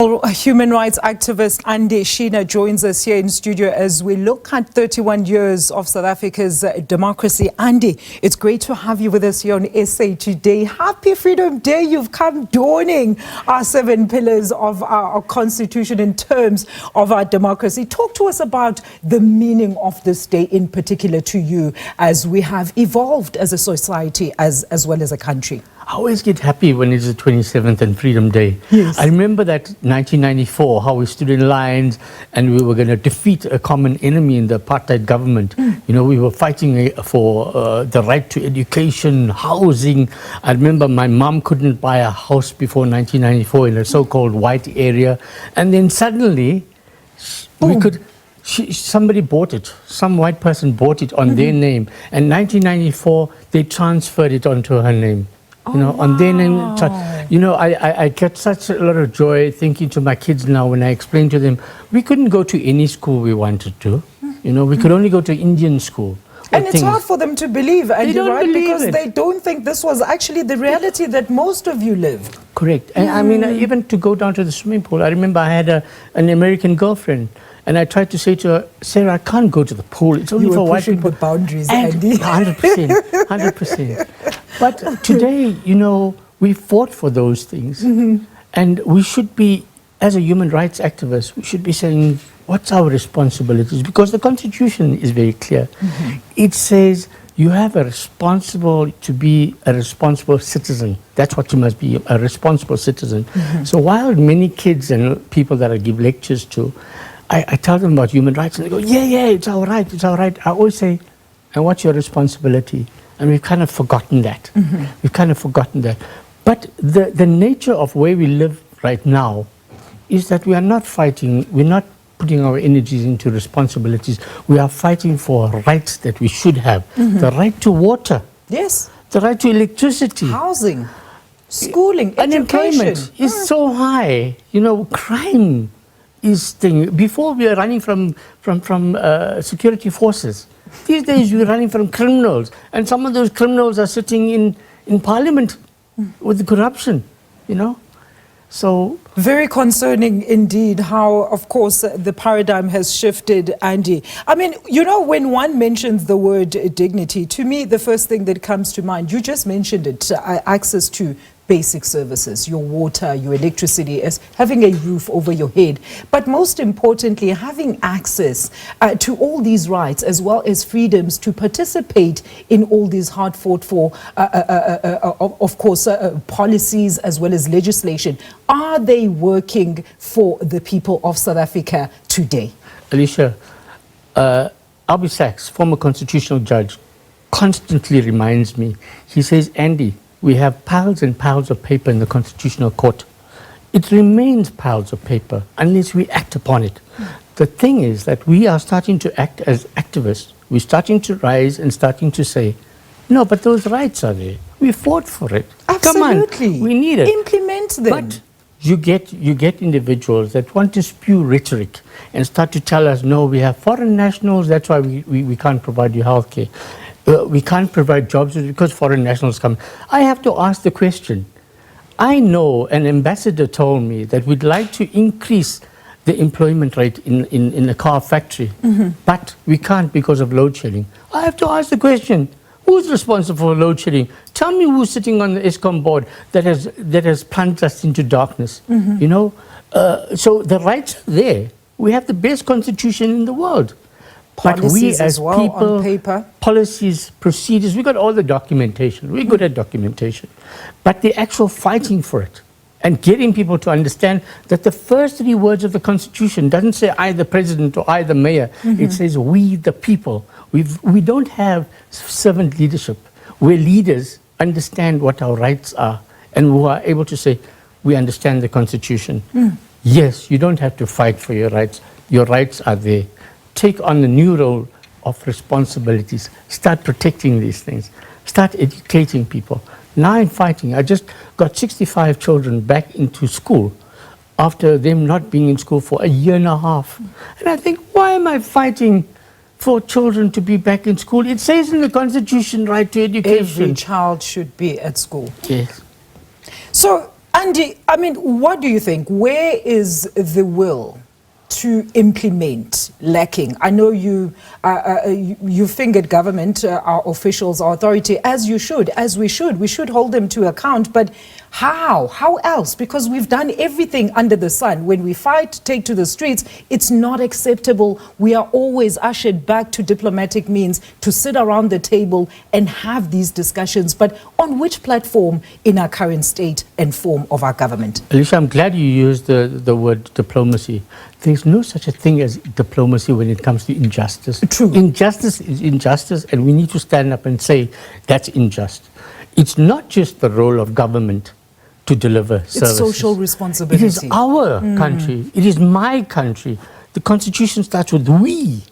Human rights activist Chinna joins us here in studio as we look at 31 years of South Africa's democracy. Andy, it's great to have you with us here on SA Today. Happy Freedom Day. You've come dawning our 7 pillars of our constitution in terms of our democracy. Talk to us about the meaning of this day in particular to you as we have evolved as a society as well as a country. I always get happy when it's the 27th and Freedom Day. Yes. I remember that 1994, how we stood in lines and we were going to defeat a common enemy in the apartheid government. You know, we were fighting for the right to education, housing. I remember my mom couldn't buy a house before 1994 in a so-called white area. And then suddenly, somebody bought it. Some white person bought it on their name. And 1994, they transferred it onto her name. You know, on their name. You know, I get such a lot of joy thinking to my kids now when I explain to them, we couldn't go to any school we wanted to. You know, we could only go to Indian school. And it's hard for them to believe, and you're right, because they don't think this was actually the reality that most of you lived. Correct. And I mean, even to go down to the swimming pool, I remember I had an American girlfriend. And I tried to say to her, Sarah, I can't go to the pool. It's only for white people. You were pushing the boundaries, Andy. 100%, 100%. But today, you know, we fought for those things. And we should be, as a human rights activist, we should be saying, what's our responsibilities? Because the Constitution is very clear. It says you have to be a responsible citizen. That's what you must be, a responsible citizen. So while many kids and people that I give lectures to, I tell them about human rights and they go, yeah, it's all right, it's all right. I always say, and what's your responsibility? And we've kind of forgotten that. We've kind of forgotten that. But the nature of where we live right now is that we are not fighting, we're not putting our energies into responsibilities. We are fighting for rights that we should have. The right to water. Yes. The right to electricity. Housing. Schooling. Unemployment is so high. You know, crime is thing. Before we were running from security forces. These days we're running from criminals, and some of those criminals are sitting in parliament with the corruption, you know. So very concerning indeed how, of course, the paradigm has shifted, Andy. I mean, you know, when one mentions the word dignity, to me, the first thing that comes to mind, you just mentioned it, access to basic services, your water, your electricity, as having a roof over your head. But most importantly, having access to all these rights as well as freedoms to participate in all these hard fought for, of course, policies as well as legislation. Are they working for the people of South Africa today? Alicia, Albie Sachs, former constitutional judge, constantly reminds me. He says, Andy, we have piles and piles of paper in the Constitutional Court. It remains piles of paper unless we act upon it. The thing is that we are starting to act as activists. We're starting to rise and starting to say, no, but those rights are there. We fought for it. Absolutely. Come on, we need it. Implement them. But you get individuals that want to spew rhetoric and start to tell us, no, we have foreign nationals, that's why we can't provide you health care. We can't provide jobs because foreign nationals come. I have to ask the question. I know an ambassador told me that we'd like to increase the employment rate in a car factory, but we can't because of load shedding. I have to ask the question, who's responsible for load shedding? Tell me who's sitting on the ESCOM board that has plunged us into darkness. You know, so the rights are there. We have the best constitution in the world. But we as well, people, on paper. Policies, procedures, we got all the documentation. We're good at documentation. But the actual fighting for it and getting people to understand that the first 3 words of the Constitution doesn't say I the president or I the mayor. It says we the people. We don't have servant leadership where leaders understand what our rights are and who are able to say we understand the Constitution. Yes, you don't have to fight for your rights. Your rights are there. Take on the new role of responsibilities. Start protecting these things. Start educating people. Now in fighting, I just got 65 children back into school after them not being in school for 1.5 years. And I think, why am I fighting for children to be back in school? It says in the Constitution, right to education. Every child should be at school. Yes. So Andy, I mean, what do you think? Where is the will to implement lacking? I know you fingered government, our officials, our authority, as you should, as we should. We should hold them to account. But how? How else? Because we've done everything under the sun. When we fight, take to the streets, it's not acceptable. We are always ushered back to diplomatic means to sit around the table and have these discussions. But on which platform in our current state and form of our government? Alicia, I'm glad you used the word diplomacy. There's no such a thing as diplomacy when it comes to injustice. True. Injustice is injustice, and we need to stand up and say that's unjust. It's not just the role of government to deliver services. It's social responsibility. It is our country. It is my country. The Constitution starts with we.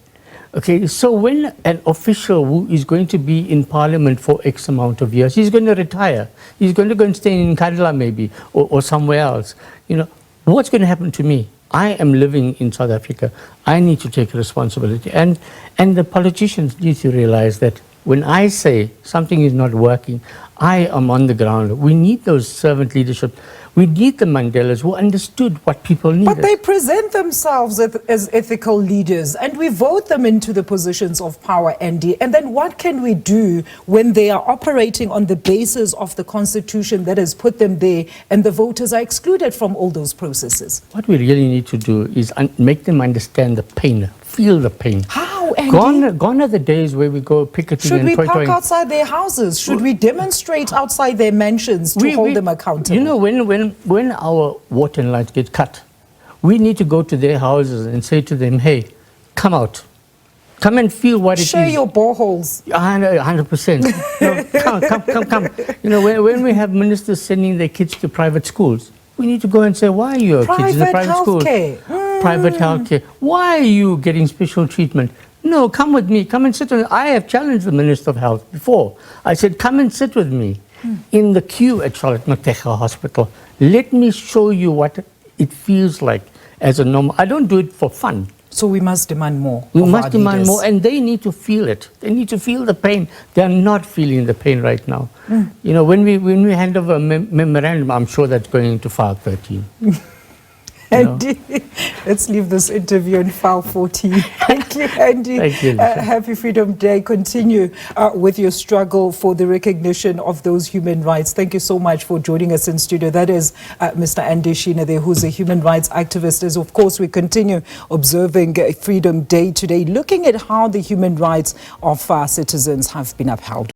Okay, so when an official who is going to be in Parliament for X amount of years, he's going to retire. He's going to go and stay in Kadila maybe, or somewhere else. You know, what's going to happen to me? I am living in South Africa. I need to take responsibility. And the politicians need to realize that when I say something is not working, I am on the ground. We need those servant leadership. We need the Mandelas who understood what people needed. But they present themselves as ethical leaders, and we vote them into the positions of power, Andy. And then what can we do when they are operating on the basis of the Constitution that has put them there, and the voters are excluded from all those processes? What we really need to do is make them understand the pain, feel the pain. How, Andy? Gone are the days where we go picketing Should and we park toy-toying. outside their houses? Should we demonstrate outside their mansions to hold them accountable? You know, when our water and light get cut, we need to go to their houses and say to them, hey, come out. Come and feel what it is. Share your boreholes. 100%. No, come. You know, when we have ministers sending their kids to private schools, we need to go and say, why are your kids in the private schools? Private healthcare. Why are you getting special treatment? No, come with me. Come and sit with me. I have challenged the Minister of Health before. I said, come and sit with me in the queue at Charlotte Matheka Hospital. Let me show you what it feels like as a normal. I don't do it for fun. So we must demand more. We must demand more, and they need to feel it. They need to feel the pain. They are not feeling the pain right now. You know, when we hand over a memorandum, I'm sure that's going into file 13. Andy, let's leave this interview in file 14. Thank you, Andy. Thank you. Happy Freedom Day. Continue with your struggle for the recognition of those human rights. Thank you so much for joining us in studio. That is Mr. Andy Chinna there, who's a human rights activist. As of course, we continue observing Freedom Day today, looking at how the human rights of our citizens have been upheld.